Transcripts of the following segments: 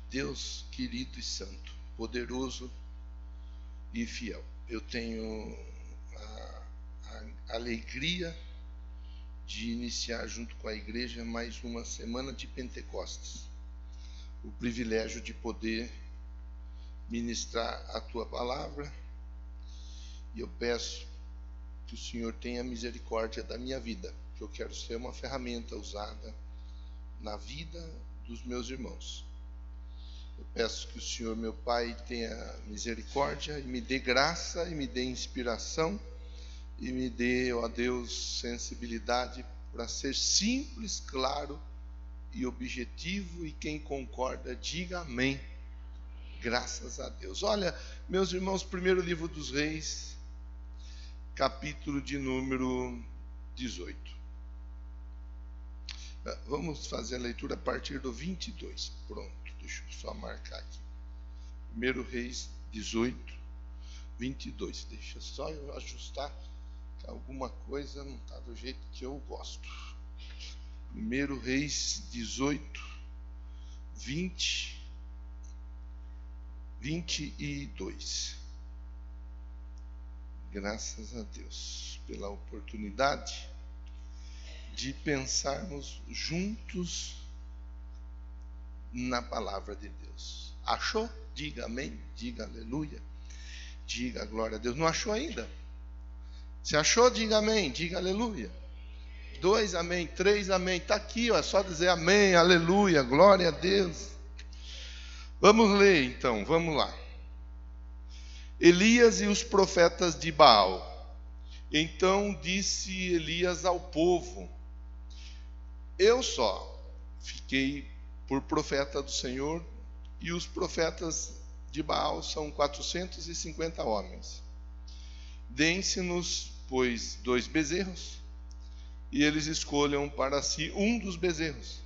Deus querido e santo, poderoso e fiel, eu tenho a alegria de iniciar junto com a igreja mais uma semana de Pentecostes. O privilégio de poder ministrar a tua palavra, e eu peço que o Senhor tenha misericórdia da minha vida, que eu quero ser uma ferramenta usada na vida dos meus irmãos. Eu peço que o Senhor, meu Pai, tenha misericórdia e me dê graça e me dê inspiração e me dê, ó Deus, sensibilidade para ser simples, claro e objetivo, e quem concorda, diga amém. Graças a Deus. Olha, meus irmãos, primeiro livro dos Reis, capítulo de número 18. Vamos fazer a leitura a partir do 22. Pronto, deixa eu só marcar aqui. Primeiro Reis 18, 22. Deixa só eu ajustar, que alguma coisa não está do jeito que eu gosto. Primeiro Reis 18, 22. Graças a Deus pela oportunidade de pensarmos juntos na palavra de Deus. Achou? Diga amém, diga aleluia, diga glória a Deus. Não achou ainda? Se achou, diga amém, diga aleluia. 2 amém, 3 amém, está aqui, ó, é só dizer amém, aleluia, glória a Deus. Vamos ler então, vamos lá. Elias e os profetas de Baal. Então disse Elias ao povo: eu só fiquei por profeta do Senhor, e os profetas de Baal são 450 homens. Deem-se-nos, pois, 2 bezerros, e eles escolham para si um dos bezerros,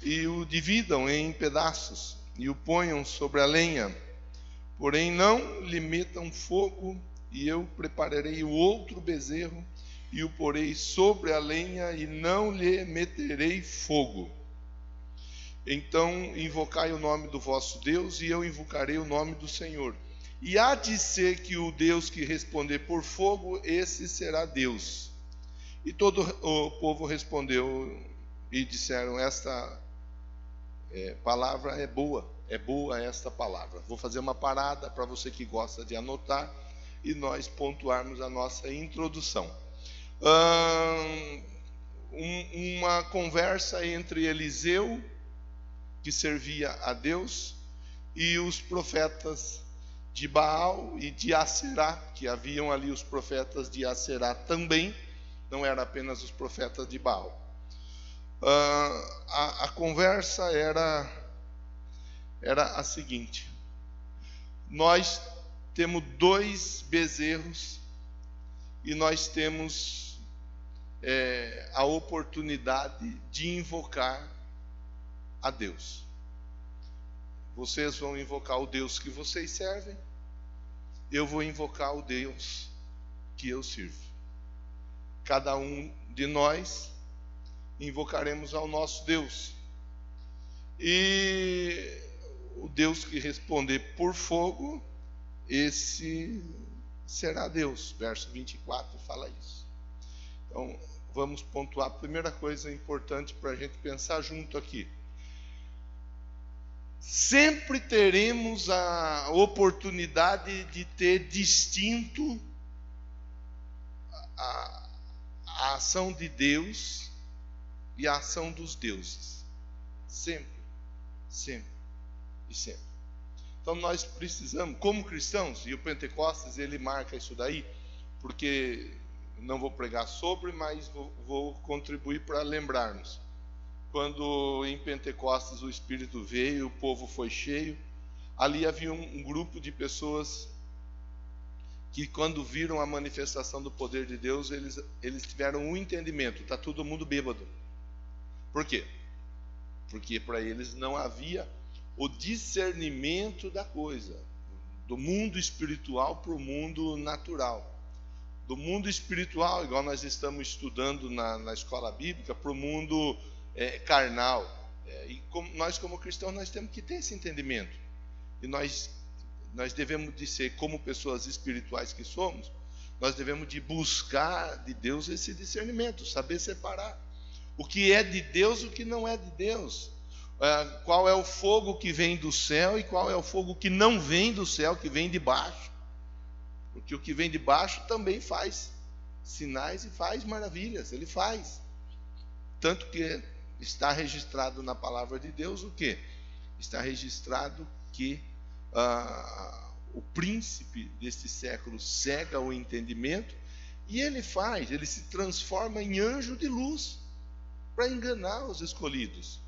e o dividam em pedaços, e o ponham sobre a lenha. Porém não lhe metam fogo, e eu prepararei o outro bezerro, e o porei sobre a lenha, e não lhe meterei fogo. Então invocai o nome do vosso Deus, e eu invocarei o nome do Senhor. E há de ser que o Deus que responder por fogo, esse será Deus. E todo o povo respondeu e disseram: esta palavra é boa esta palavra. Vou fazer uma parada para você que gosta de anotar e nós pontuarmos a nossa introdução. Uma conversa entre Eliseu, que servia a Deus, e os profetas de Baal e de Aserá, que haviam ali os profetas de Aserá também, não era apenas os profetas de Baal. A conversa era a seguinte: nós temos 2 bezerros e nós temos a oportunidade de invocar a Deus. Vocês vão invocar o Deus que vocês servem, eu vou invocar o Deus que eu sirvo. Cada um de nós invocaremos ao nosso Deus, e o Deus que responder por fogo, esse será Deus. Verso 24 fala isso. Então vamos pontuar a primeira coisa importante para a gente pensar junto aqui. Sempre teremos a oportunidade de ter distinto a ação de Deus e a ação dos deuses. Sempre, sempre e sempre. Então nós precisamos, como cristãos, e o Pentecostes ele marca isso daí, porque não vou pregar sobre, mas vou contribuir para lembrarmos. Quando em Pentecostes o Espírito veio, o povo foi cheio, ali havia um grupo de pessoas que, quando viram a manifestação do poder de Deus, eles tiveram um entendimento: está todo mundo bêbado. Por quê? Porque para eles não havia o discernimento da coisa, do mundo espiritual para o mundo natural. Do mundo espiritual, igual nós estamos estudando na escola bíblica, para o mundo carnal, Nós como cristãos, nós temos que ter esse entendimento. E nós devemos de ser, como pessoas espirituais que somos, nós devemos de buscar de Deus esse discernimento, saber separar o que é de Deus e o que não é de Deus. Qual é o fogo que vem do céu e qual é o fogo que não vem do céu, que vem de baixo. Porque o que vem de baixo também faz sinais e faz maravilhas, ele faz. Tanto que está registrado na palavra de Deus o quê? Está registrado que o príncipe deste século cega o entendimento e ele se transforma em anjo de luz para enganar os escolhidos.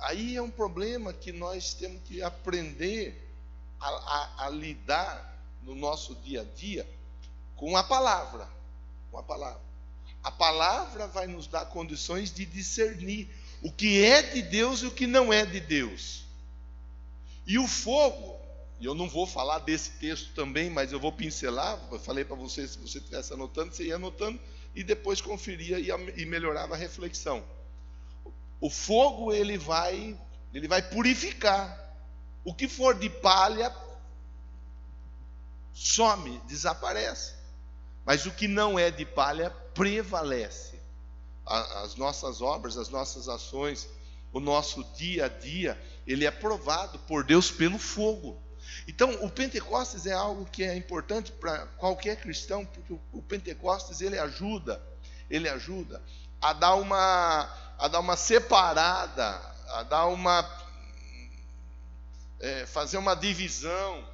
Aí é um problema que nós temos que aprender a lidar no nosso dia a dia com a palavra. A palavra vai nos dar condições de discernir o que é de Deus e o que não é de Deus. E o fogo, e eu não vou falar desse texto também, mas eu vou pincelar. Eu falei para você, se você estivesse anotando, você ia anotando e depois conferia e melhorava a reflexão. O fogo ele vai purificar. O que for de palha some, desaparece. Mas o que não é de palha prevalece. As nossas obras, as nossas ações, o nosso dia a dia, ele é provado por Deus pelo fogo. Então, o Pentecostes é algo que é importante para qualquer cristão, porque o Pentecostes ele ajuda a dar uma separada, fazer uma divisão,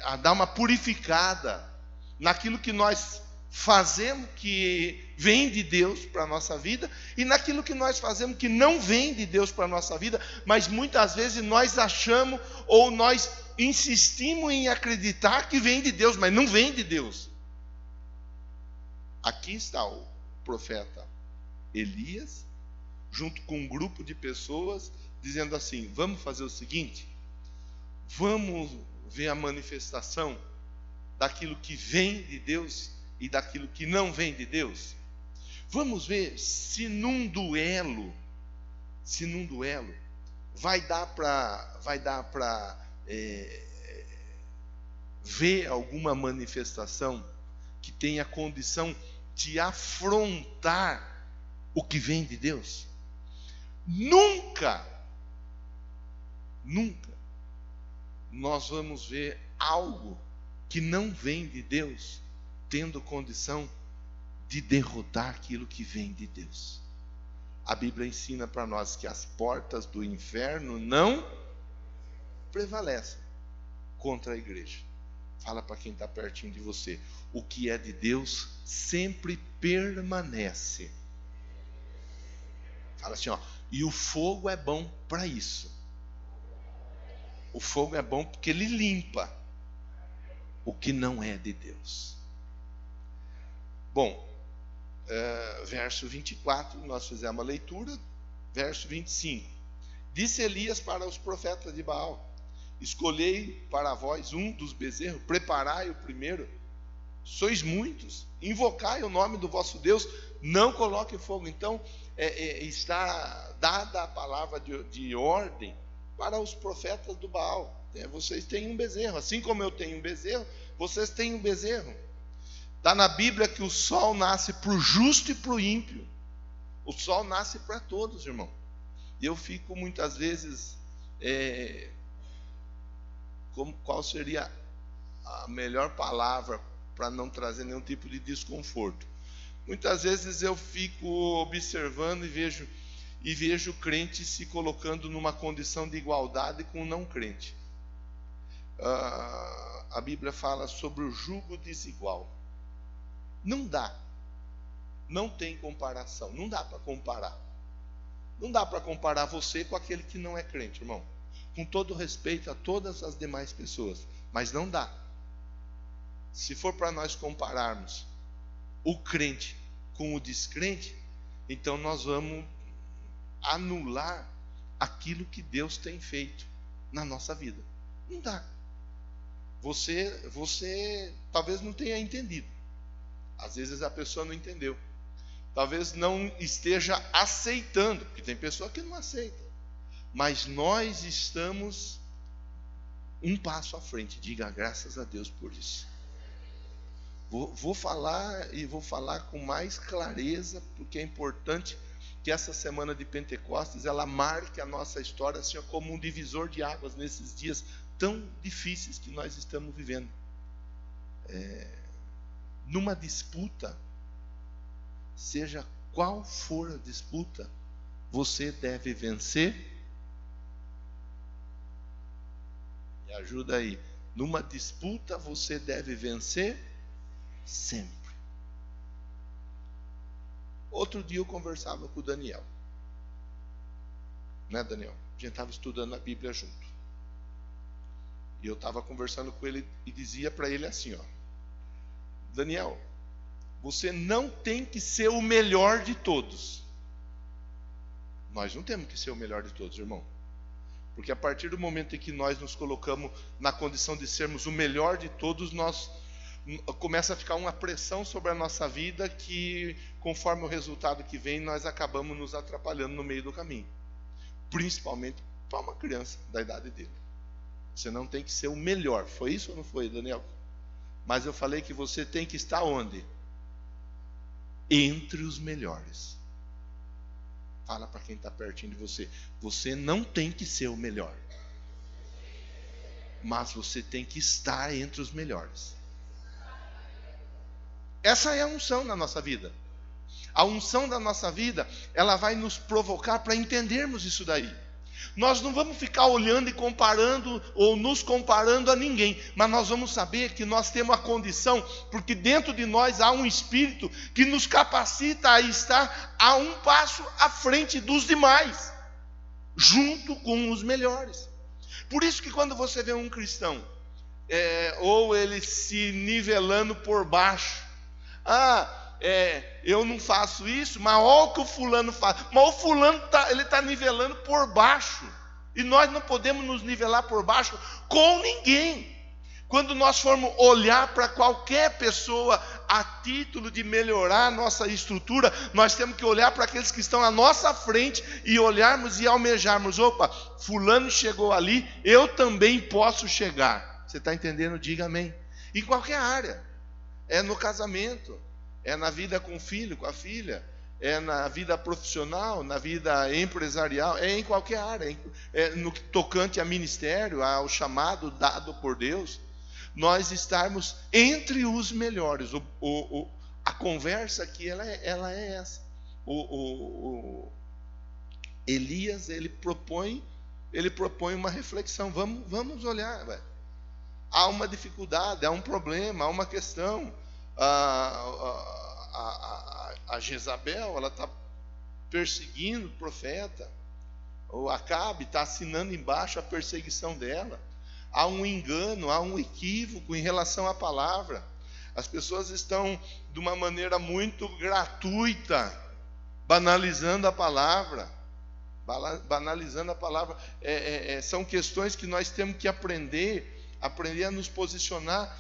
a dar uma purificada naquilo que nós fazemos que vem de Deus para a nossa vida e naquilo que nós fazemos que não vem de Deus para a nossa vida, mas muitas vezes nós achamos ou nós insistimos em acreditar que vem de Deus, mas não vem de Deus. Aqui está o profeta Elias, junto com um grupo de pessoas, dizendo assim: vamos fazer o seguinte, vamos ver a manifestação daquilo que vem de Deus e daquilo que não vem de Deus. Vamos ver se num duelo vai dar para ver alguma manifestação que tenha condição de afrontar o que vem de Deus. Nunca nós vamos ver algo que não vem de Deus tendo condição de derrotar aquilo que vem de Deus. A Bíblia ensina para nós que as portas do inferno não prevalecem contra a igreja. Fala para quem está pertinho de você: o que é de Deus sempre permanece. Fala assim, e o fogo é bom para isso. O fogo é bom porque ele limpa o que não é de Deus. Bom, verso 24, nós fizemos a leitura. Verso 25: disse Elias para os profetas de Baal: escolhei para vós um dos bezerros, preparai o primeiro. Sois muitos, invocai o nome do vosso Deus, não coloque fogo. Então, está dada a palavra de ordem para os profetas do Baal. Vocês têm um bezerro, assim como eu tenho um bezerro, vocês têm um bezerro. Está na Bíblia que o sol nasce para o justo e para o ímpio. O sol nasce para todos, irmão. E eu fico muitas vezes, qual seria a melhor palavra para não trazer nenhum tipo de desconforto? Muitas vezes eu fico observando e vejo crente se colocando numa condição de igualdade com o não crente. A Bíblia fala sobre o jugo desigual. Não dá. Não tem comparação. Não dá para comparar. Não dá para comparar você com aquele que não é crente, irmão. Com todo respeito a todas as demais pessoas. Mas não dá. Se for para nós compararmos o crente com o descrente, então nós vamos anular aquilo que Deus tem feito na nossa vida. Não dá. Você talvez não tenha entendido. Às vezes a pessoa não entendeu. talvez não esteja aceitando, porque tem pessoa que não aceita. Mas nós estamos um passo à frente. Diga graças a Deus por isso. Vou falar e vou falar com mais clareza, porque é importante que essa semana de Pentecostes ela marque a nossa história assim, como um divisor de águas nesses dias tão difíceis que nós estamos vivendo. Numa disputa, seja qual for a disputa, você deve vencer. Me ajuda aí. Numa disputa, você deve vencer sempre. Outro dia eu conversava com o Daniel. Né, Daniel? A gente estava estudando a Bíblia junto. E eu estava conversando com ele e dizia para ele assim, ó: Daniel, você não tem que ser o melhor de todos. Nós não temos que ser o melhor de todos, irmão. Porque a partir do momento em que nós nos colocamos na condição de sermos o melhor de todos, começa a ficar uma pressão sobre a nossa vida que, conforme o resultado que vem, nós acabamos nos atrapalhando no meio do caminho. Principalmente para uma criança da idade dele. Você não tem que ser o melhor. Foi isso ou não foi, Daniel? Mas eu falei que você tem que estar onde? Entre os melhores. Fala para quem está pertinho de você. Você não tem que ser o melhor. Mas você tem que estar entre os melhores. Essa é a unção na nossa vida. A unção da nossa vida, ela vai nos provocar para entendermos isso daí. Nós não vamos ficar olhando e comparando ou nos comparando a ninguém, mas nós vamos saber que nós temos a condição, porque dentro de nós há um Espírito que nos capacita a estar a um passo à frente dos demais, junto com os melhores. Por isso que quando você vê um cristão, ou ele se nivelando por baixo, eu não faço isso, mas olha o que o fulano faz. Mas o fulano ele está nivelando por baixo. E nós não podemos nos nivelar por baixo com ninguém. Quando nós formos olhar para qualquer pessoa a título de melhorar a nossa estrutura, nós temos que olhar para aqueles que estão à nossa frente e olharmos e almejarmos. Opa, fulano chegou ali, eu também posso chegar. Você está entendendo? Diga amém. Em qualquer área. É no casamento, é na vida com o filho, com a filha, é na vida profissional, na vida empresarial, é em qualquer área, no tocante a ministério, ao chamado dado por Deus, nós estarmos entre os melhores. A conversa aqui ela é essa. Elias ele propõe uma reflexão. Vamos olhar, velho. Há uma dificuldade, há um problema, há uma questão. A Jezabel, ela está perseguindo o profeta. O Acabe está assinando embaixo a perseguição dela. Há um engano, há um equívoco em relação à palavra. As pessoas estão, de uma maneira muito gratuita, banalizando a palavra. Banalizando a palavra. São questões que nós temos que aprender a nos posicionar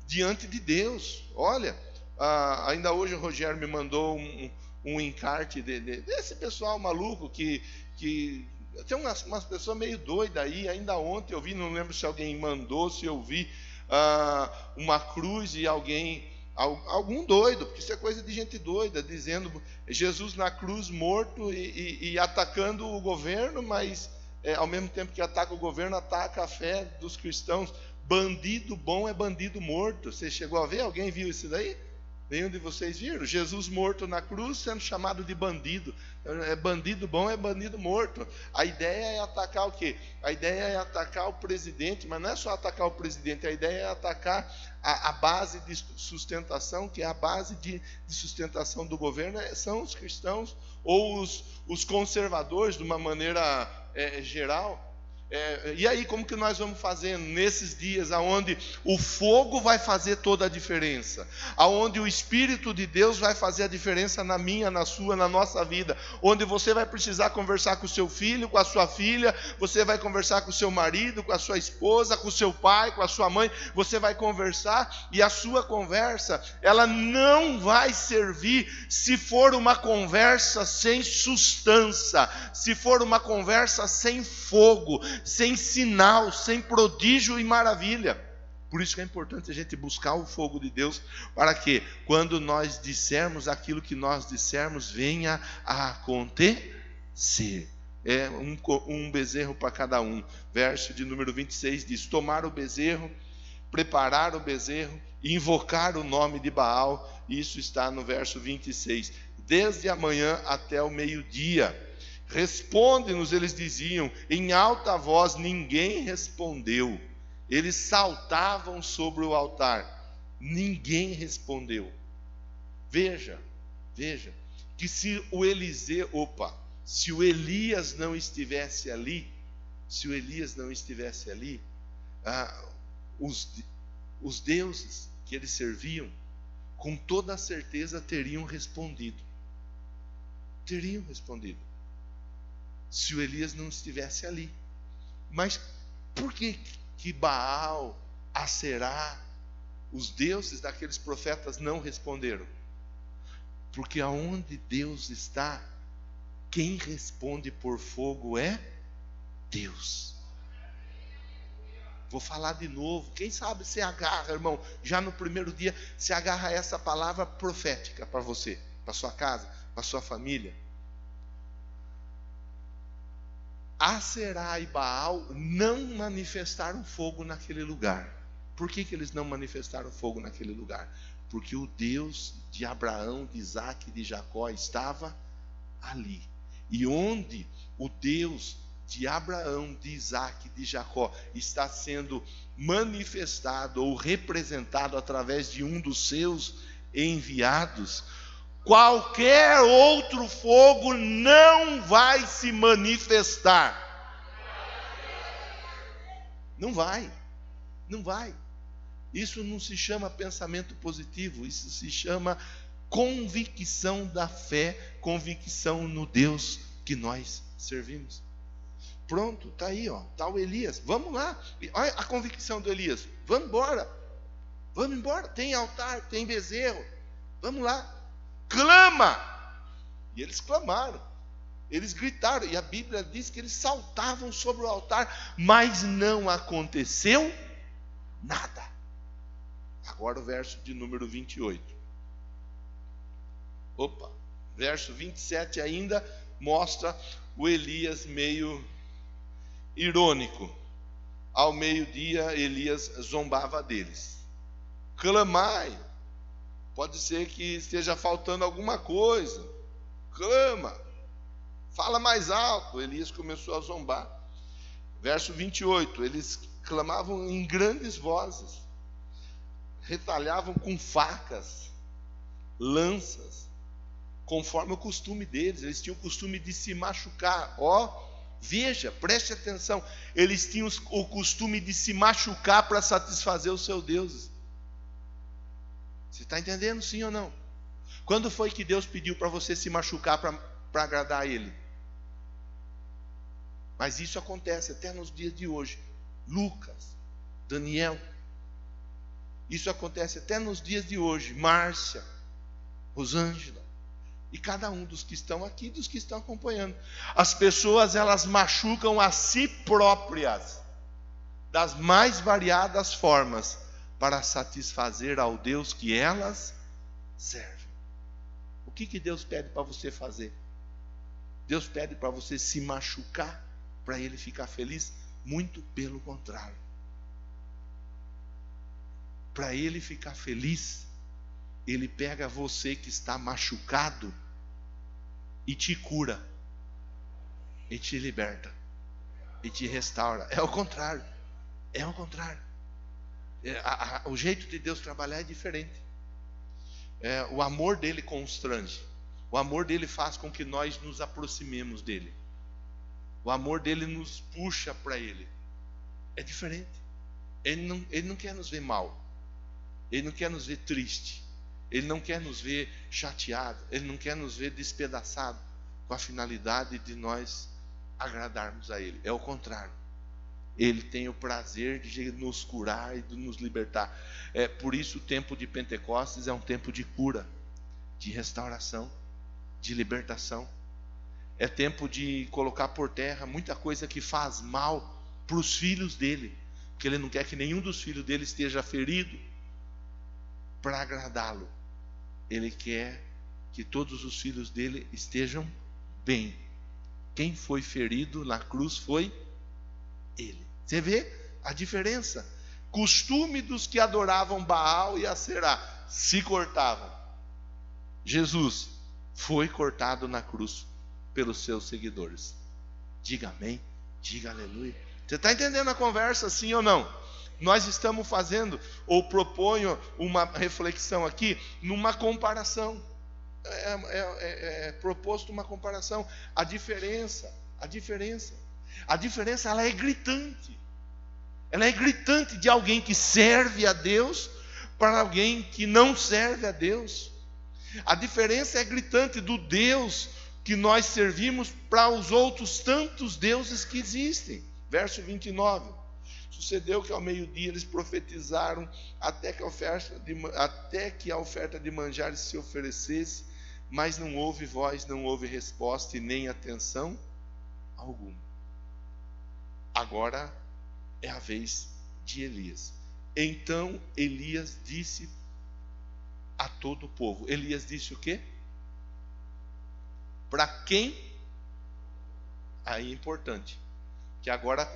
diante de Deus. Olha, ainda hoje o Rogério me mandou um encarte desse pessoal maluco que tem umas pessoas meio doidas aí. Ainda ontem eu vi, não lembro se alguém mandou, se eu vi uma cruz e algum doido, porque isso é coisa de gente doida, dizendo Jesus na cruz morto e atacando o governo, mas ao mesmo tempo que ataca o governo, ataca a fé dos cristãos. Bandido bom é bandido morto. Você chegou a ver? Alguém viu isso daí? Nenhum de vocês viram? Jesus morto na cruz sendo chamado de bandido. Bandido bom é bandido morto. A ideia é atacar o quê? A ideia é atacar o presidente, mas não é só atacar o presidente, a ideia é atacar a base de sustentação, que é a base de sustentação do governo, são os cristãos ou os conservadores, de uma maneira geral. E aí, como que nós vamos fazendo nesses dias onde o fogo vai fazer toda a diferença, onde o Espírito de Deus vai fazer a diferença na minha, na sua, na nossa vida, onde você vai precisar conversar com o seu filho, com a sua filha, você vai conversar com o seu marido, com a sua esposa, com o seu pai, com a sua mãe, você vai conversar, e a sua conversa, ela não vai servir se for uma conversa sem substância, se for uma conversa sem fogo, sem sinal, sem prodígio e maravilha. Por isso que é importante a gente buscar o fogo de Deus, para que quando nós dissermos aquilo que nós dissermos, venha a acontecer. É um bezerro para cada um. Verso de número 26 diz: tomar o bezerro, preparar o bezerro, invocar o nome de Baal. Isso está no verso 26. Desde a manhã até o meio-dia. Responde-nos, eles diziam, em alta voz. Ninguém respondeu. Eles saltavam sobre o altar. Ninguém respondeu. Veja, que se o Elias não estivesse ali, os deuses que eles serviam, com toda certeza teriam respondido. Se o Elias não estivesse ali. Mas por que Baal, Aserá, os deuses daqueles profetas não responderam? Porque aonde Deus está, quem responde por fogo é Deus. Vou falar de novo. Quem sabe você agarra, irmão, já no primeiro dia, se agarra essa palavra profética para você, para sua casa, para sua família. Aserá e Baal não manifestaram fogo naquele lugar. Por que eles não manifestaram fogo naquele lugar? Porque o Deus de Abraão, de Isaac e de Jacó estava ali. E onde o Deus de Abraão, de Isaac e de Jacó está sendo manifestado ou representado através de um dos seus enviados, qualquer outro fogo não vai se manifestar. Não vai. Isso não se chama pensamento positivo, isso se chama convicção da fé, convicção no Deus que nós servimos. Pronto, está aí, está o Elias. Vamos lá, olha a convicção do Elias. Vamos embora, tem altar, tem bezerro, vamos lá. Clama! E eles clamaram, eles gritaram, e a Bíblia diz que eles saltavam sobre o altar, mas não aconteceu nada. Agora o verso de número 28. Verso 27 ainda mostra o Elias meio irônico. Ao meio-dia, Elias zombava deles. Clamai. Pode ser que esteja faltando alguma coisa. Clama. Fala mais alto. Elias começou a zombar. Verso 28. Eles clamavam em grandes vozes. Retalhavam com facas, lanças, conforme o costume deles. Eles tinham o costume de se machucar. Veja, preste atenção. Eles tinham o costume de se machucar para satisfazer os seus deuses. Você está entendendo, sim ou não? Quando foi que Deus pediu para você se machucar para agradar a Ele? Mas isso acontece até nos dias de hoje. Lucas, Daniel. Isso acontece até nos dias de hoje. Márcia, Rosângela. E cada um dos que estão aqui, dos que estão acompanhando. As pessoas, elas machucam a si próprias, das mais variadas formas, para satisfazer ao Deus que elas servem. O que Deus pede para você fazer? Deus pede para você se machucar para Ele ficar feliz? Muito pelo contrário. Para Ele ficar feliz, Ele pega você que está machucado e te cura, e te liberta, e te restaura. É o contrário. O jeito de Deus trabalhar é diferente. O amor dele constrange. O amor dele faz com que nós nos aproximemos dele. O amor dele nos puxa para ele. É diferente. Ele não quer nos ver mal. Ele não quer nos ver triste. Ele não quer nos ver chateado. Ele não quer nos ver despedaçado com a finalidade de nós agradarmos a ele. É o contrário. Ele tem o prazer de nos curar e de nos libertar. Por isso o tempo de Pentecostes é um tempo de cura, de restauração, de libertação. É tempo de colocar por terra muita coisa que faz mal para os filhos dele, porque ele não quer que nenhum dos filhos dele esteja ferido para agradá-lo. Ele quer que todos os filhos dele estejam bem. Quem foi ferido na cruz foi ele. Você vê a diferença? Costume dos que adoravam Baal e Aserá se cortavam. Jesus foi cortado na cruz pelos seus seguidores. Diga amém, diga aleluia. Você está entendendo a conversa, sim ou não? Nós estamos fazendo, ou proponho uma reflexão aqui, numa comparação. É proposto uma comparação. A diferença ela é gritante. Ela é gritante de alguém que serve a Deus para alguém que não serve a Deus. A diferença é gritante do Deus que nós servimos para os outros tantos deuses que existem. Verso 29. Sucedeu que ao meio-dia eles profetizaram até que a oferta de manjares se oferecesse, mas não houve voz, não houve resposta e nem atenção alguma. Agora é a vez de Elias. Então Elias disse a todo o povo. Elias disse o quê? Para quem? Aí é importante. Que agora,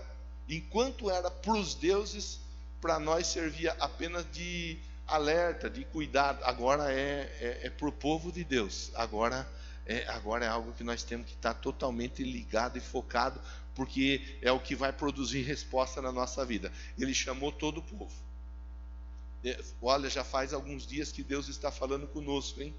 enquanto era para os deuses, para nós servia apenas de alerta, de cuidado. Agora é para o povo de Deus. Agora é algo que nós temos que estar totalmente ligado e focado, porque é o que vai produzir resposta na nossa vida. Ele chamou todo o povo. Olha, já faz alguns dias que Deus está falando conosco, hein?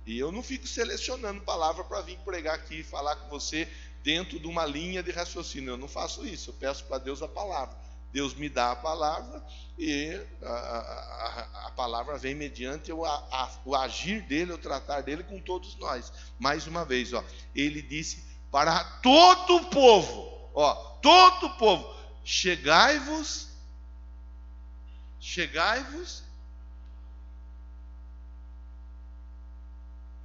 E eu não fico selecionando palavra para vir pregar aqui e falar com você dentro de uma linha de raciocínio. Eu não faço isso. Eu peço para Deus a palavra. Deus me dá a palavra e a palavra vem mediante o agir dele, o tratar dele com todos nós. Mais uma vez, ele disse para todo o povo, todo o povo, chegai-vos,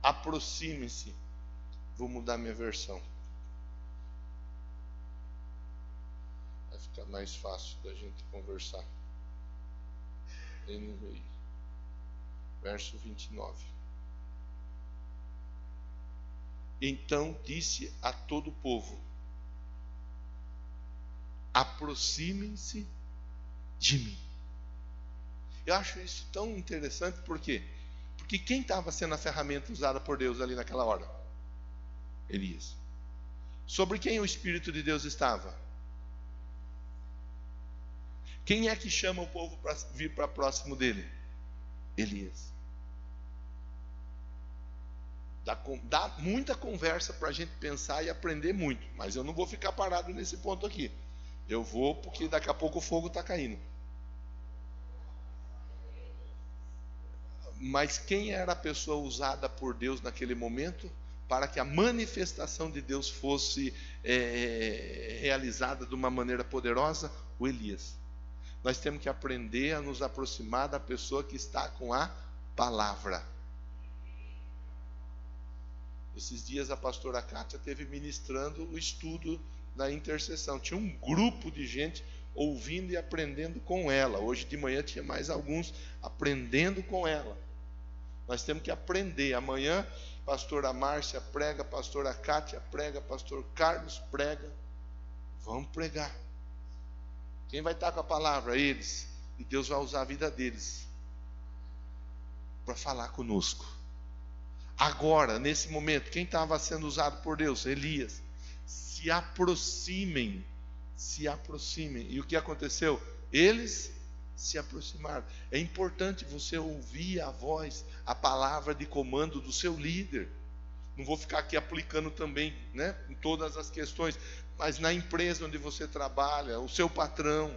aproxime-se. Vou mudar minha versão. Vai ficar mais fácil da gente conversar. NVI. Verso 29. Então disse a todo o povo: aproximem-se de mim. Eu acho isso tão interessante, por quê? Porque quem estava sendo a ferramenta usada por Deus ali naquela hora? Elias. Sobre quem o Espírito de Deus estava? Quem é que chama o povo para vir para próximo dele? Elias. Dá muita conversa para a gente pensar e aprender muito, mas eu não vou ficar parado nesse ponto aqui. Eu vou, porque daqui a pouco o fogo está caindo. Mas quem era a pessoa usada por Deus naquele momento para que a manifestação de Deus fosse realizada de uma maneira poderosa? O Elias. Nós temos que aprender a nos aproximar da pessoa que está com a palavra. Esses dias a pastora Kátia esteve ministrando o estudo da intercessão. Tinha um grupo de gente ouvindo e aprendendo com ela. Hoje de manhã tinha mais alguns aprendendo com ela. Nós temos que aprender. Amanhã, pastora Márcia prega, pastora Kátia prega, pastor Carlos prega. Vamos pregar. Quem vai estar com a palavra? Eles. E Deus vai usar a vida deles para falar conosco. Agora, nesse momento, quem estava sendo usado por Deus? Elias. Se aproximem. Se aproximem. E o que aconteceu? Eles se aproximaram. É importante você ouvir a voz, a palavra de comando do seu líder. Não vou ficar aqui aplicando também, em todas as questões, mas na empresa onde você trabalha, o seu patrão.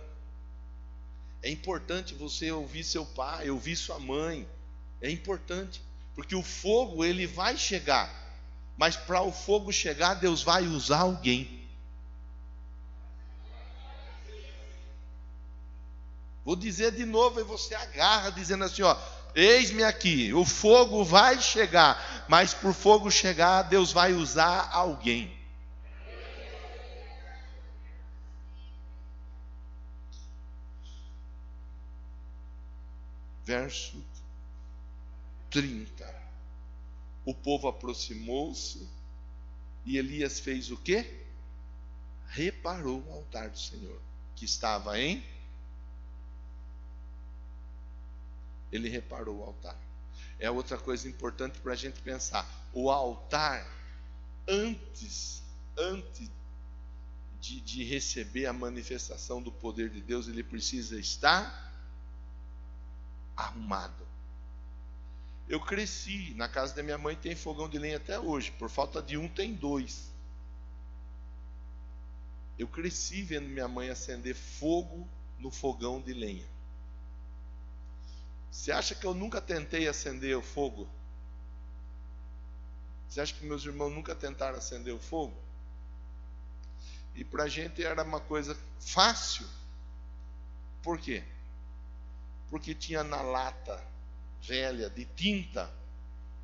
É importante você ouvir seu pai, ouvir sua mãe. É importante, porque o fogo ele vai chegar, mas para o fogo chegar, Deus vai usar alguém. Vou dizer de novo e você agarra dizendo assim, ó: eis-me aqui, o fogo vai chegar, mas para o fogo chegar, Deus vai usar alguém. Verso 30. O povo aproximou-se e Elias fez o quê? Reparou o altar do Senhor, que estava em... Ele reparou o altar. É outra coisa importante para a gente pensar. O altar, antes de receber a manifestação do poder de Deus, ele precisa estar arrumado. Eu cresci, na casa da minha mãe tem fogão de lenha até hoje, por falta de um tem dois. Eu cresci vendo minha mãe acender fogo no fogão de lenha. Você acha que eu nunca tentei acender o fogo? Você acha que meus irmãos nunca tentaram acender o fogo? E para a gente era uma coisa fácil. Por quê? Porque tinha na lata velha de tinta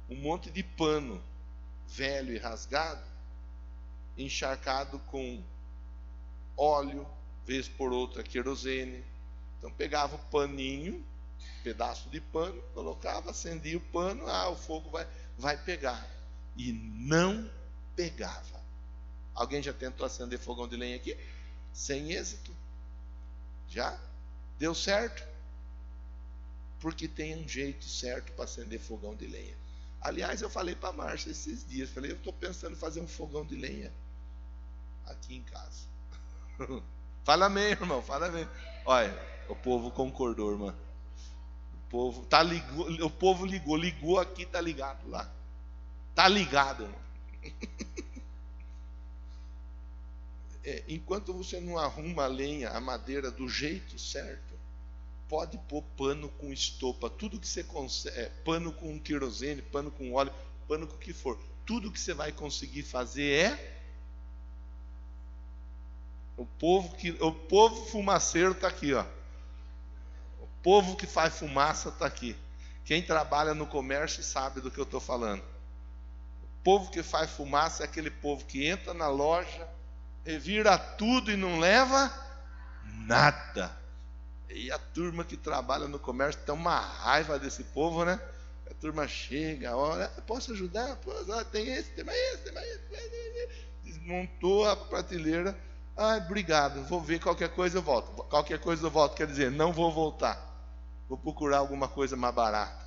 um monte de pano velho e rasgado, encharcado com óleo, vez por outra querosene. Então pegava o paninho, pedaço de pano, colocava, acendia o pano, o fogo vai pegar. E não pegava. Alguém já tentou acender fogão de lenha aqui? Sem êxito. Já? Deu certo? Porque tem um jeito certo para acender fogão de lenha. Aliás, eu falei para a Márcia esses dias, falei, eu estou pensando em fazer um fogão de lenha aqui em casa. Fala amém, irmão, fala amém. Olha, o povo concordou, irmão. O povo ligou aqui, tá ligado lá. Tá ligado, irmão. Enquanto você não arruma a lenha, a madeira do jeito certo, pode pôr pano com estopa, tudo que você consegue, pano com querosene, pano com óleo, pano com o que for. Tudo que você vai conseguir fazer é... O povo fumaceiro está aqui, ó. O povo que faz fumaça está aqui. Quem trabalha no comércio sabe do que eu estou falando. O povo que faz fumaça é aquele povo que entra na loja, revira tudo e não leva nada. E a turma que trabalha no comércio tem uma raiva desse povo, né? A turma chega, olha, posso ajudar? Tem esse, tem mais esse, tem mais esse. Desmontou a prateleira. Obrigado, vou ver, qualquer coisa eu volto. Qualquer coisa eu volto, quer dizer, não vou voltar. Vou procurar alguma coisa mais barata.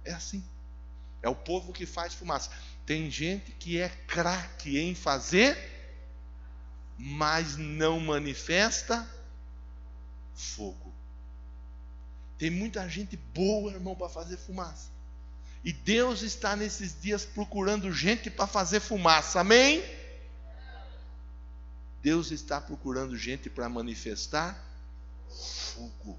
É assim. É o povo que faz fumaça. Tem gente que é craque em fazer, mas não manifesta fogo. Tem muita gente boa, irmão, para fazer fumaça. E Deus está nesses dias procurando gente para fazer fumaça. Amém? Deus está procurando gente para manifestar fogo.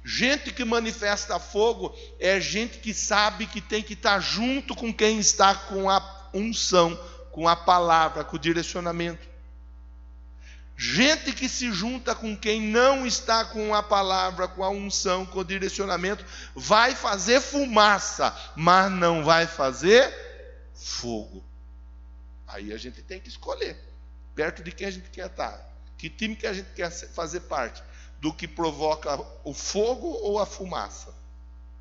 Gente que manifesta fogo é gente que sabe que tem que estar junto com quem está com a unção, com a palavra, com o direcionamento. Gente que se junta com quem não está com a palavra, com a unção, com o direcionamento, vai fazer fumaça, mas não vai fazer fogo. Aí a gente tem que escolher perto de quem a gente quer estar, que time que a gente quer fazer parte, do que provoca o fogo ou a fumaça.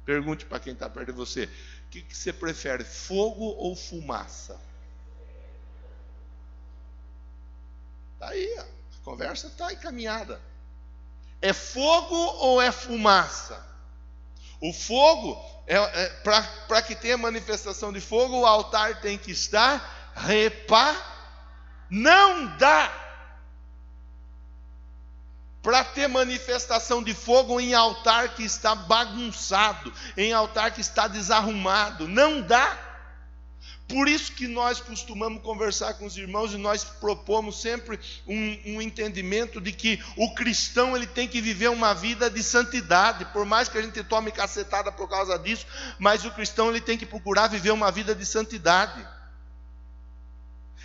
Pergunte para quem está perto de você: o que você prefere, fogo ou fumaça? Está aí, a conversa está encaminhada. É fogo ou é fumaça? O fogo, para que tenha manifestação de fogo, o altar tem que estar não dá para ter manifestação de fogo em altar que está bagunçado, em altar que está desarrumado. Não dá. Por isso que nós costumamos conversar com os irmãos e nós propomos sempre um entendimento de que o cristão ele tem que viver uma vida de santidade, por mais que a gente tome cacetada por causa disso, mas o cristão ele tem que procurar viver uma vida de santidade.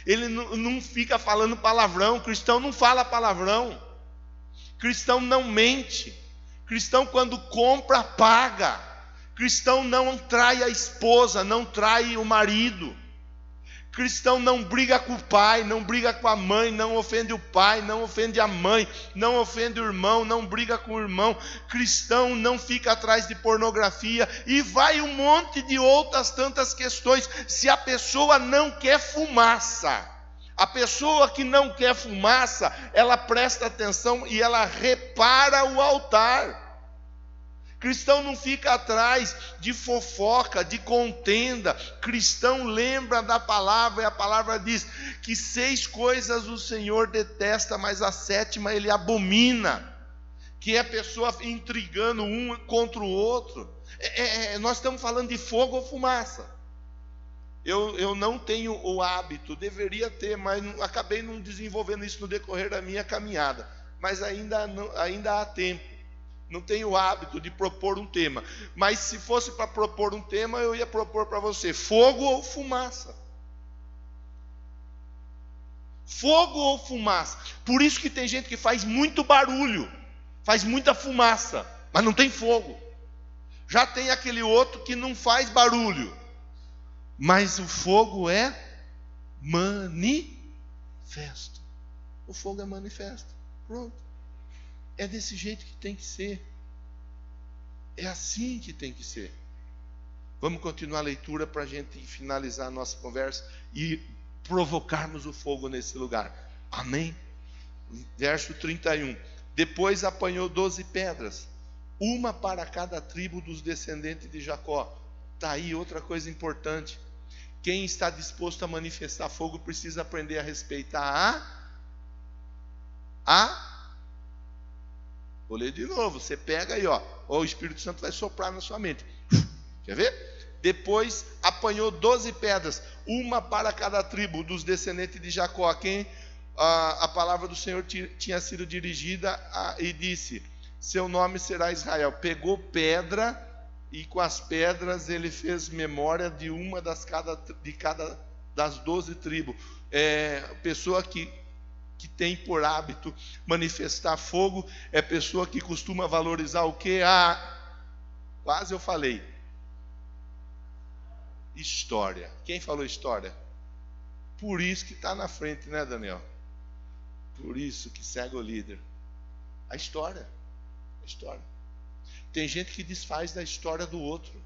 Ele não fica falando palavrão, o cristão não fala palavrão, o cristão não mente, o cristão quando compra, paga. Cristão não trai a esposa, não trai o marido. Cristão não briga com o pai, não briga com a mãe, não ofende o pai, não ofende a mãe, não ofende o irmão, não briga com o irmão. Cristão não fica atrás de pornografia e vai um monte de outras tantas questões. Se a pessoa não quer fumaça, a pessoa que não quer fumaça, ela presta atenção e ela repara o altar. Cristão não fica atrás de fofoca, de contenda. Cristão lembra da palavra, e a palavra diz que 6 coisas o Senhor detesta, mas a 7ª ele abomina. Que é a pessoa intrigando um contra o outro. Nós estamos falando de fogo ou fumaça. Eu não tenho o hábito, deveria ter, mas acabei não desenvolvendo isso no decorrer da minha caminhada. Mas ainda há tempo. Não tenho o hábito de propor um tema. Mas se fosse para propor um tema, eu ia propor para você: fogo ou fumaça? Fogo ou fumaça? Por isso que tem gente que faz muito barulho, faz muita fumaça, mas não tem fogo. Já tem aquele outro que não faz barulho, mas o fogo é manifesto. O fogo é manifesto. Pronto. É desse jeito que tem que ser. É assim que tem que ser. Vamos continuar a leitura para a gente finalizar a nossa conversa e provocarmos o fogo nesse lugar. Amém? Verso 31. Depois apanhou 12 pedras, uma para cada tribo dos descendentes de Jacó. Está aí outra coisa importante. Quem está disposto a manifestar fogo precisa aprender a respeitar Vou ler de novo. Você pega aí, o Espírito Santo vai soprar na sua mente. Quer ver? Depois apanhou 12 pedras, uma para cada tribo dos descendentes de Jacó, a quem a palavra do Senhor tinha sido dirigida, e disse: seu nome será Israel. Pegou pedra e com as pedras ele fez memória de uma das 12 tribos. Pessoa que tem por hábito manifestar fogo, é pessoa que costuma valorizar o quê? Quase eu falei. História. Quem falou história? Por isso que está na frente, né, Daniel? Por isso que segue o líder. A história. A história. Tem gente que desfaz da história do outro.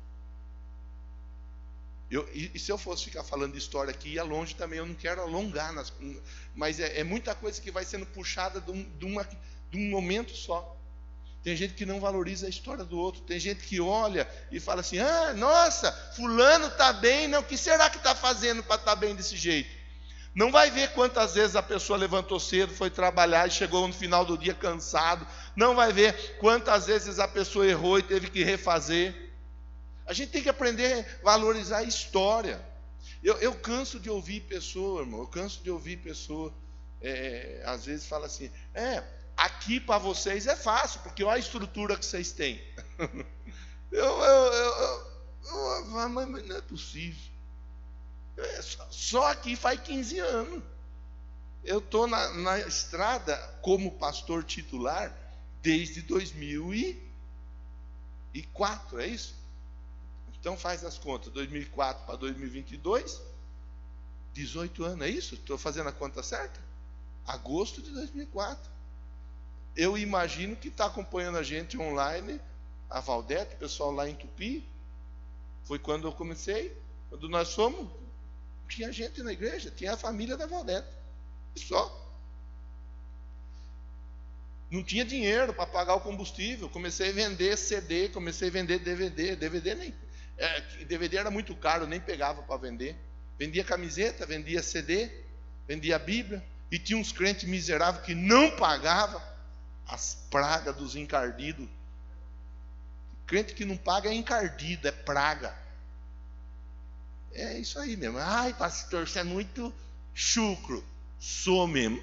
E se eu fosse ficar falando de história aqui, ia longe também, eu não quero alongar, mas é muita coisa que vai sendo puxada de um momento só. Tem gente que não valoriza a história do outro, tem gente que olha e fala assim: nossa, fulano está bem, não, o que será que está fazendo para estar bem desse jeito? Não vai ver quantas vezes a pessoa levantou cedo, foi trabalhar e chegou no final do dia cansado, não vai ver quantas vezes a pessoa errou e teve que refazer. A gente tem que aprender a valorizar a história. Eu canso de ouvir pessoa, irmão. Eu canso de ouvir pessoa, às vezes fala assim: aqui para vocês é fácil, porque olha a estrutura que vocês têm. Mas não é possível. Só aqui faz 15 anos. Eu estou na estrada como pastor titular desde 2004, é isso? Então faz as contas, 2004 para 2022, 18 anos, é isso? Estou fazendo a conta certa? Agosto de 2004. Eu imagino que está acompanhando a gente online, a Valdete, o pessoal lá em Tupi. Foi quando eu comecei, quando nós fomos, tinha gente na igreja, tinha a família da Valdete, e só. Não tinha dinheiro para pagar o combustível, comecei a vender CD, comecei a vender DVD nem... DVD era muito caro, nem pegava para vender. Vendia camiseta, vendia CD, vendia Bíblia. E tinha uns crentes miseráveis que não pagavam. As pragas dos encardidos. Crente que não paga é encardido, é praga. É isso aí mesmo. Ai, pastor, você é muito chucro. Sou mesmo.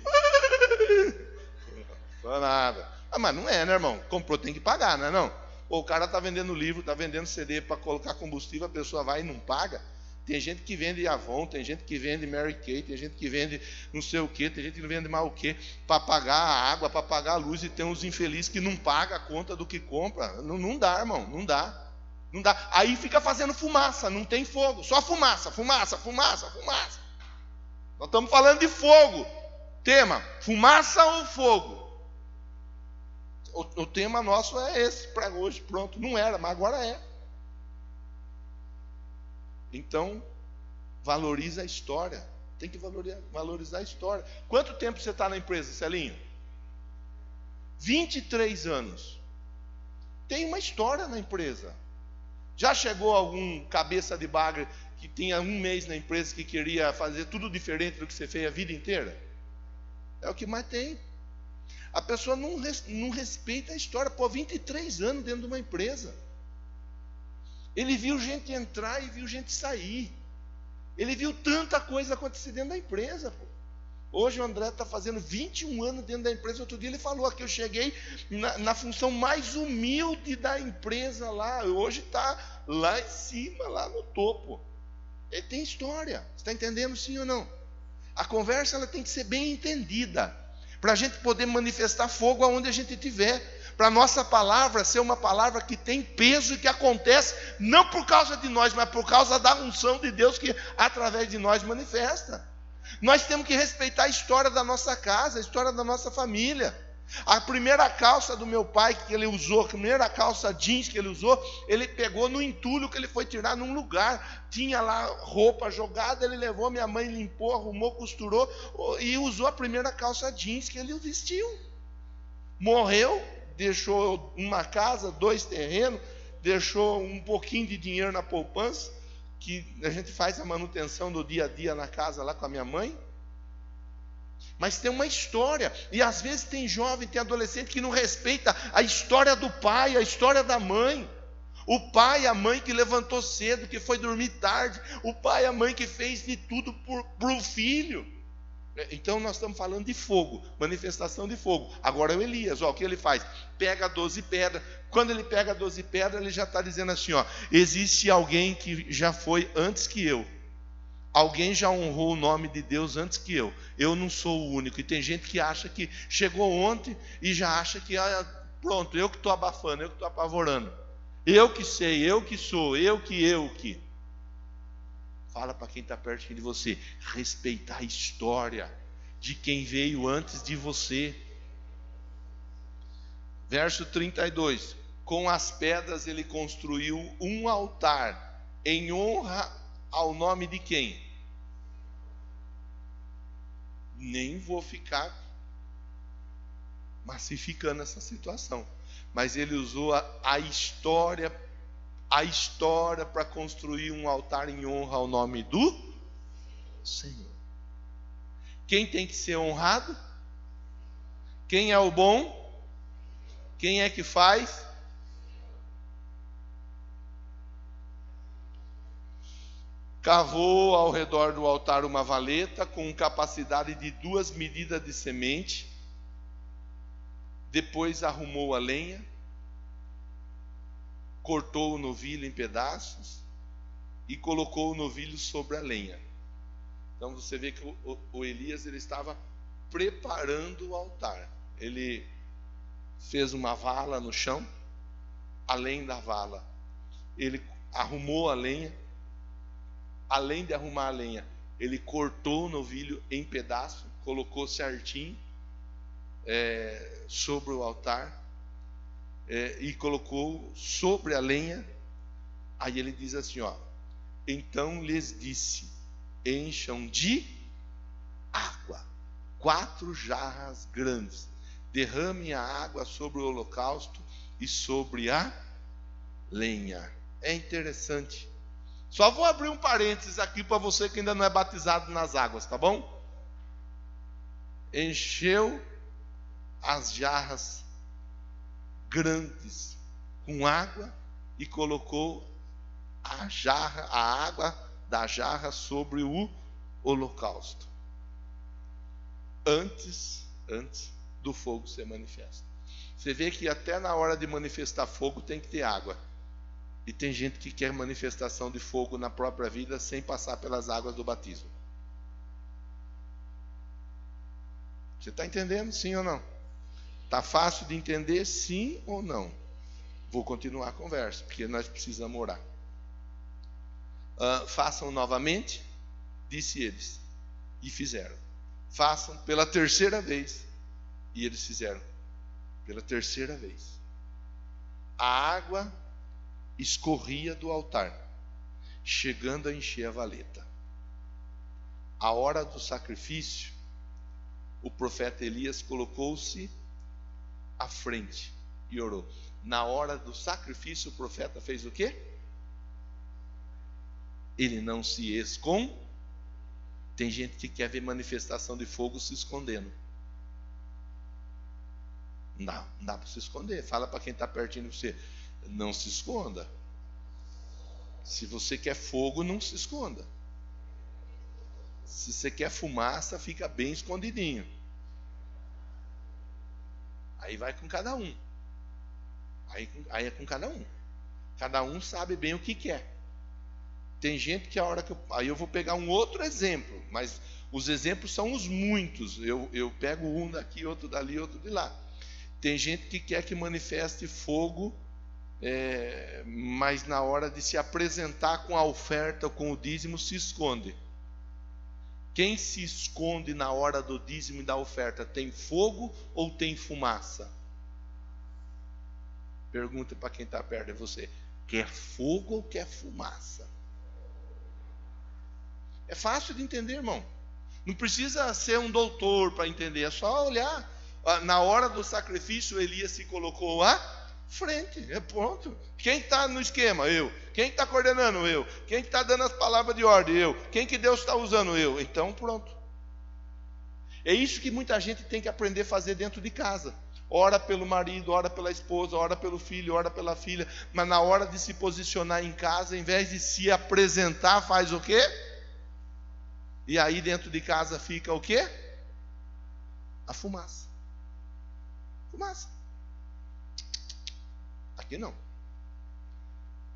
Não nada. Mas não é, né, irmão? Comprou, tem que pagar, não é não? Pô, o cara tá vendendo livro, tá vendendo CD para colocar combustível, a pessoa vai e não paga. Tem gente que vende Avon, tem gente que vende Mary Kay, tem gente que vende não sei o que, tem gente que vende mal o que, para pagar a água, para pagar a luz, e tem uns infelizes que não pagam a conta do que compra. Não dá, irmão, não dá. Não dá. Aí fica fazendo fumaça, não tem fogo, só fumaça, fumaça, fumaça, fumaça. Nós estamos falando de fogo. Tema: fumaça ou fogo? O tema nosso é esse para hoje, pronto. Não era, mas agora é. Então, valoriza a história. Tem que valorizar a história. Quanto tempo você está na empresa, Celinho? 23 anos. Tem uma história na empresa. Já chegou algum cabeça de bagre que tinha um mês na empresa que queria fazer tudo diferente do que você fez a vida inteira? É o que mais tem. A pessoa não respeita a história. Pô, 23 anos dentro de uma empresa. Ele viu gente entrar e viu gente sair. Ele viu tanta coisa acontecer dentro da empresa. Pô. Hoje o André está fazendo 21 anos dentro da empresa. Outro dia ele falou aqui, eu cheguei na função mais humilde da empresa lá. Hoje está lá em cima, lá no topo. Ele tem história. Você está entendendo, sim ou não? A conversa ela tem que ser bem entendida, para a gente poder manifestar fogo aonde a gente estiver, para a nossa palavra ser uma palavra que tem peso e que acontece não por causa de nós, mas por causa da unção de Deus que através de nós manifesta. Nós temos que respeitar a história da nossa casa, a história da nossa família. A primeira calça do meu pai que ele usou, a primeira calça jeans que ele usou, ele pegou no entulho que ele foi tirar num lugar, tinha lá roupa jogada, ele levou, minha mãe limpou, arrumou, costurou e usou a primeira calça jeans que ele vestiu. Morreu, deixou uma casa, 2 terrenos, deixou um pouquinho de dinheiro na poupança, que a gente faz a manutenção do dia a dia na casa lá com a minha mãe. Mas tem uma história, e às vezes tem jovem, tem adolescente que não respeita a história do pai, a história da mãe. O pai e a mãe que levantou cedo, que foi dormir tarde. O pai e a mãe que fez de tudo para o filho. Então nós estamos falando de fogo, manifestação de fogo. Agora é o Elias, o que ele faz? Pega 12 pedras. Quando ele pega 12 pedras, ele já está dizendo assim, existe alguém que já foi antes que eu. Alguém já honrou o nome de Deus antes que eu. Eu não sou o único. E tem gente que acha que chegou ontem e já acha que, pronto, eu que estou abafando, eu que estou apavorando. Eu que sei, eu que sou, eu que. Fala para quem está perto de você. Respeitar a história de quem veio antes de você. Verso 32. Com as pedras ele construiu um altar em honra ao nome de quem? Nem vou ficar massificando essa situação. Mas ele usou a história para construir um altar em honra ao nome do Senhor. Quem tem que ser honrado? Quem é o bom? Quem é que faz? Cavou ao redor do altar uma valeta com capacidade de 2 medidas de semente. Depois arrumou a lenha, cortou o novilho em pedaços e colocou o novilho sobre a lenha. Então você vê que o Elias ele estava preparando o altar. Ele fez uma vala no chão, além da vala, ele arrumou a lenha. Além de arrumar a lenha, ele cortou o novilho em pedaços, colocou certinho sobre o altar e colocou sobre a lenha. Aí ele diz assim, então lhes disse, encham de água 4 jarras grandes, derramem a água sobre o holocausto e sobre a lenha. É interessante. Só vou abrir um parênteses aqui para você que ainda não é batizado nas águas, tá bom? Encheu as jarras grandes com água e colocou a água da jarra sobre o holocausto, antes do fogo ser manifesto. Você vê que até na hora de manifestar fogo tem que ter água. E tem gente que quer manifestação de fogo na própria vida sem passar pelas águas do batismo. Você está entendendo, sim ou não? Está fácil de entender, sim ou não? Vou continuar a conversa, porque nós precisamos orar. Façam novamente, disse eles, e fizeram. Façam pela terceira vez, e eles fizeram. Pela terceira vez. A água escorria do altar, chegando a encher a valeta. A hora do sacrifício, o profeta Elias colocou-se à frente e orou. Na hora do sacrifício, o profeta fez o quê? Ele não se esconde. Tem gente que quer ver manifestação de fogo se escondendo. Não dá para se esconder. Fala para quem está pertinho de você, não se esconda. Se você quer fogo, não se esconda. Se você quer fumaça, fica bem escondidinho. Aí vai com cada um. Aí é com cada um. Cada um sabe bem o que quer. Tem gente que a hora que aí eu vou pegar um outro exemplo, mas os exemplos são os muitos. Eu pego um daqui, outro dali, outro de lá. Tem gente que quer que manifeste fogo, mas na hora de se apresentar com a oferta ou com o dízimo se esconde. Quem se esconde na hora do dízimo e da oferta, tem fogo ou tem fumaça? Pergunta para quem está perto de você, quer fogo ou quer fumaça? É fácil de entender, irmão. Não precisa ser um doutor para entender, é só olhar. Na hora do sacrifício, Elias se colocou à frente, é pronto. Quem está no esquema? Eu. Quem está coordenando? Eu. Quem está dando as palavras de ordem? Eu. Quem que Deus está usando? Eu. Então pronto. É isso que muita gente tem que aprender a fazer dentro de casa. Ora pelo marido, ora pela esposa, ora pelo filho, ora pela filha. Mas na hora de se posicionar em casa, em vez de se apresentar, faz o quê? E aí dentro de casa fica o quê? A fumaça. Fumaça. Aqui não.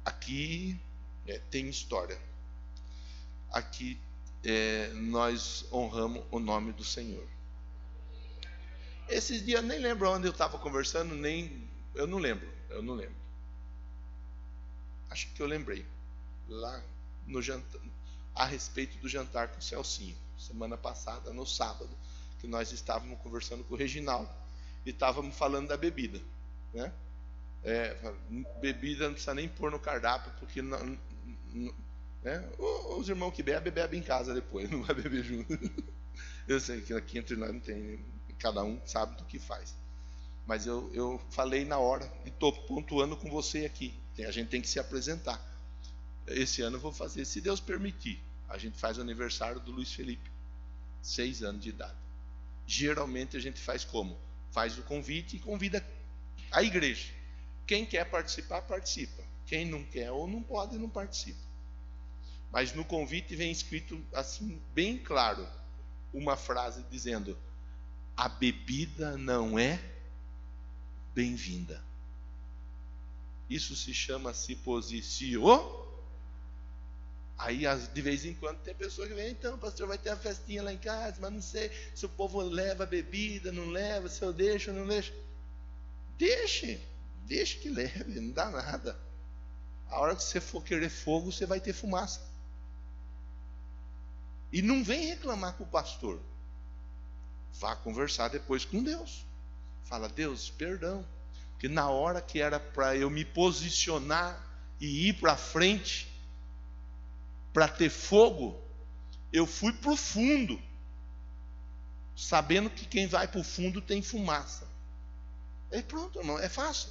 Aqui tem história. Aqui nós honramos o nome do Senhor. Esses dias nem lembro onde eu estava conversando, eu não lembro. Acho que eu lembrei lá no jantar, a respeito do jantar com o Celcinho, semana passada, no sábado, que nós estávamos conversando com o Reginaldo e estávamos falando da bebida, né? Bebida não precisa nem pôr no cardápio, porque não, né? Os irmãos que bebem em casa depois, não vai beber junto. Eu sei que aqui entre nós não tem, cada um sabe do que faz. Mas eu falei na hora e estou pontuando com você aqui. A gente tem que se apresentar. Esse ano eu vou fazer, se Deus permitir. A gente faz o aniversário do Luiz Felipe, 6 anos de idade. Geralmente a gente faz como? Faz o convite e convida a igreja. Quem quer participar, participa. Quem não quer ou não pode, não participa. Mas no convite vem escrito assim, bem claro, uma frase dizendo: a bebida não é bem-vinda. Isso se chama se posicionar. Aí de vez em quando tem pessoa que vem, então pastor, vai ter uma festinha lá em casa, mas não sei se o povo leva bebida, não leva, se eu deixo ou não deixo. Deixe que leve, não dá nada. A hora que você for querer fogo, você vai ter fumaça. E não vem reclamar com o pastor. Vá conversar depois com Deus. Fala: Deus, perdão. Porque na hora que era para eu me posicionar e ir para frente, para ter fogo, eu fui para o fundo, sabendo que quem vai para o fundo tem fumaça. Aí pronto, irmão, é fácil.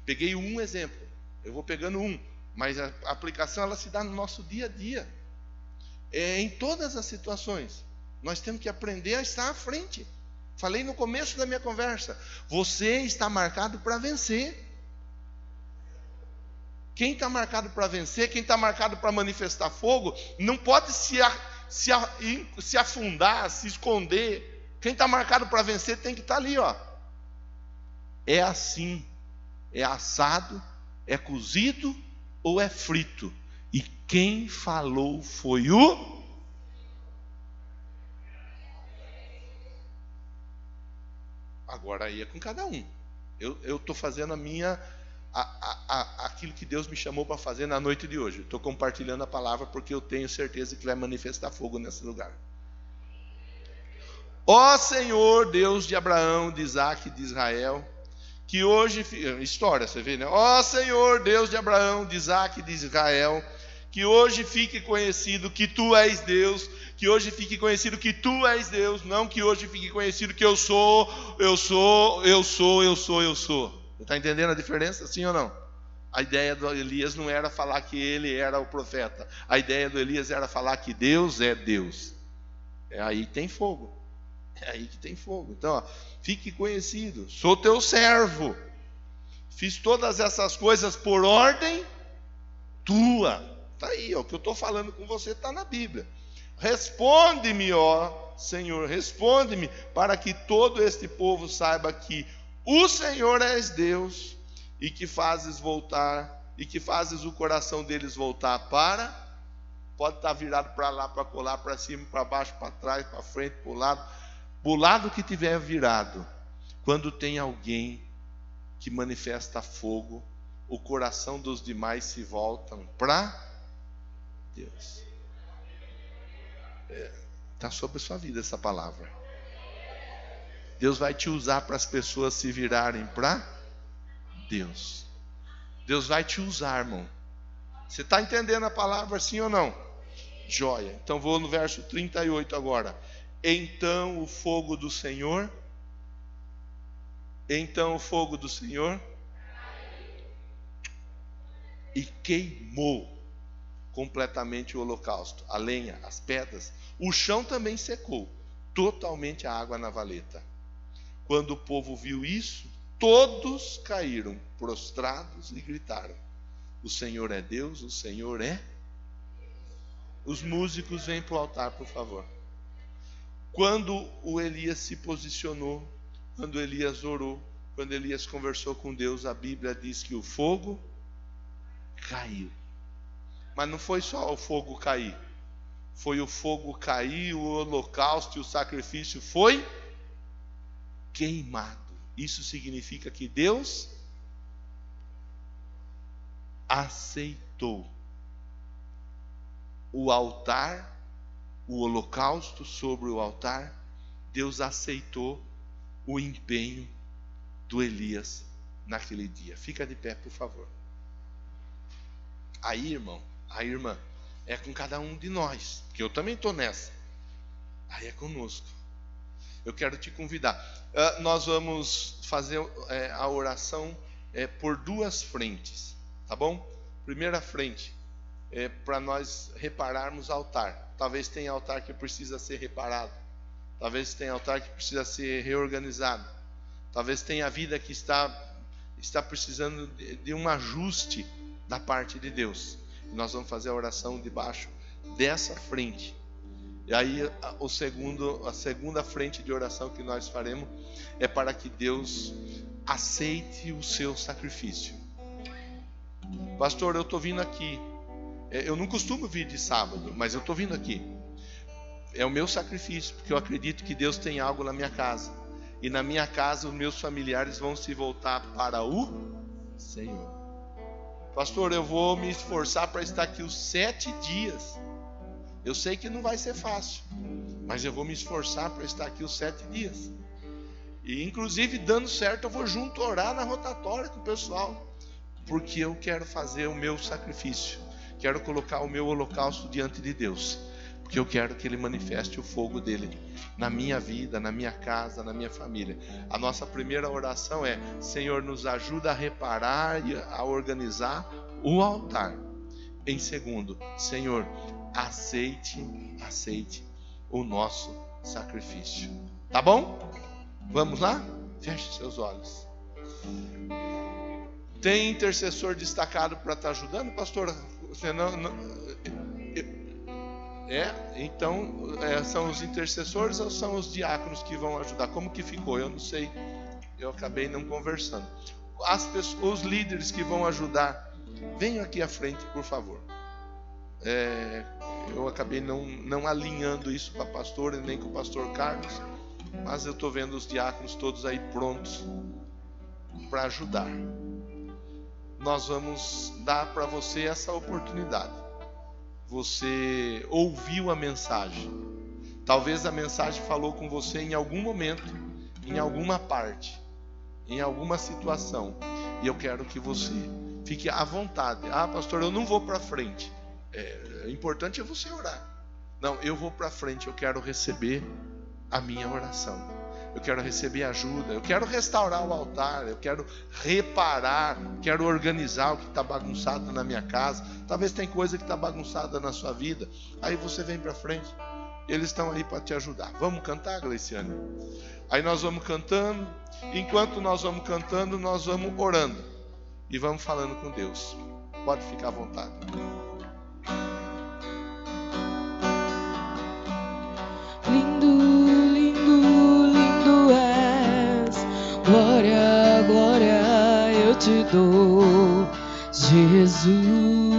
Peguei um exemplo, eu vou pegando um, mas a aplicação ela se dá no nosso dia a dia. Em todas as situações, nós temos que aprender a estar à frente. Falei no começo da minha conversa, você está marcado para vencer. Quem está marcado para vencer, quem está marcado para manifestar fogo, não pode se afundar, se esconder. Quem está marcado para vencer tem que estar ali, ó. É assim, é assado, é cozido ou é frito. E quem falou foi o... Agora aí é com cada um. Eu estou fazendo aquilo que Deus me chamou para fazer na noite de hoje. Estou compartilhando a palavra porque eu tenho certeza que vai manifestar fogo nesse lugar. Ó Senhor, Deus de Abraão, de Isaac e de Israel, que hoje... História, você vê, né? Ó Senhor, Deus de Abraão, de Isaac e de Israel, que hoje fique conhecido que Tu és Deus, que hoje fique conhecido que Tu és Deus, não que hoje fique conhecido que eu sou. Você está entendendo a diferença, sim ou não? A ideia do Elias não era falar que ele era o profeta. A ideia do Elias era falar que Deus é Deus. É aí que tem fogo. É aí que tem fogo. Então, ó, fique conhecido. Sou teu servo. Fiz todas essas coisas por ordem tua. Está aí, ó, o que eu estou falando com você está na Bíblia. Responde-me, ó Senhor, responde-me, para que todo este povo saiba que o Senhor és Deus, e que fazes o coração deles voltar para... Pode estar virado para lá, para colar, para cima, para baixo, para trás, para frente, para o lado. O lado que tiver virado, quando tem alguém que manifesta fogo, o coração dos demais se voltam para Deus. Está sobre a sua vida essa palavra. Deus vai te usar para as pessoas se virarem para Deus. Deus vai te usar, irmão. Você está entendendo a palavra, sim ou não? Joia. Então vou no verso 38 agora. Então o fogo do Senhor e queimou completamente o holocausto, a lenha, as pedras. O chão também secou, totalmente a água na valeta. Quando o povo viu isso, todos caíram prostrados e gritaram: o Senhor é Deus, o Senhor é... Os músicos vêm para o altar, por favor. Quando o Elias se posicionou, quando Elias orou, quando Elias conversou com Deus, a Bíblia diz que o fogo caiu. Mas não foi só o fogo cair. Foi o fogo cair, o holocausto e o sacrifício foi queimado. Isso significa que Deus aceitou o altar, o holocausto sobre o altar. Deus aceitou o empenho do Elias naquele dia. Fica de pé, por favor. Aí, irmão, a irmã, é com cada um de nós, porque eu também estou nessa. Aí é conosco. Eu quero te convidar. Nós vamos fazer a oração por duas frentes, tá bom? Primeira frente é para nós repararmos altar. Talvez tenha altar que precisa ser reparado. Talvez tenha altar que precisa ser reorganizado. Talvez tenha vida que está precisando de um ajuste da parte de Deus. E nós vamos fazer a oração debaixo dessa frente. E aí a segunda frente de oração que nós faremos é para que Deus aceite o seu sacrifício. Pastor, eu estou vindo aqui. Eu não costumo vir de sábado, mas eu estou vindo aqui. É o meu sacrifício, porque eu acredito que Deus tem algo na minha casa. E na minha casa os meus familiares vão se voltar para o Senhor. Pastor, eu vou me esforçar para estar aqui os 7 dias. Eu sei que não vai ser fácil, mas eu vou me esforçar para estar aqui os 7 dias. E inclusive, dando certo, eu vou junto orar na rotatória com o pessoal, porque eu quero fazer o meu sacrifício. Quero colocar o meu holocausto diante de Deus, porque eu quero que Ele manifeste o fogo dEle na minha vida, na minha casa, na minha família. A nossa primeira oração é: Senhor, nos ajuda a reparar e a organizar o altar. Em segundo, Senhor, aceite o nosso sacrifício. Tá bom? Vamos lá? Feche seus olhos. Tem intercessor destacado para estar ajudando, pastor? Você não... Então, são os intercessores ou são os diáconos que vão ajudar? Como que ficou? Eu não sei. Eu acabei não conversando. Os líderes que vão ajudar, venham aqui à frente, por favor. Eu acabei não alinhando isso com a pastora nem com o pastor Carlos, mas eu estou vendo os diáconos todos aí prontos para ajudar. Nós vamos dar para você essa oportunidade. Você ouviu a mensagem. Talvez a mensagem falou com você em algum momento, em alguma parte, em alguma situação. E eu quero que você fique à vontade. Ah, pastor, eu não vou para frente. O importante é você orar. Não, eu vou para frente, eu quero receber a minha oração. Eu quero receber ajuda, eu quero restaurar o altar, eu quero reparar, quero organizar o que está bagunçado na minha casa. Talvez tem coisa que está bagunçada na sua vida. Aí você vem para frente, eles estão aí para te ajudar. Vamos cantar, Gleiciane? Aí nós vamos cantando, enquanto nós vamos cantando, nós vamos orando e vamos falando com Deus. Pode ficar à vontade. Lindo, lindo, lindo és, glória, glória eu te dou, Jesus.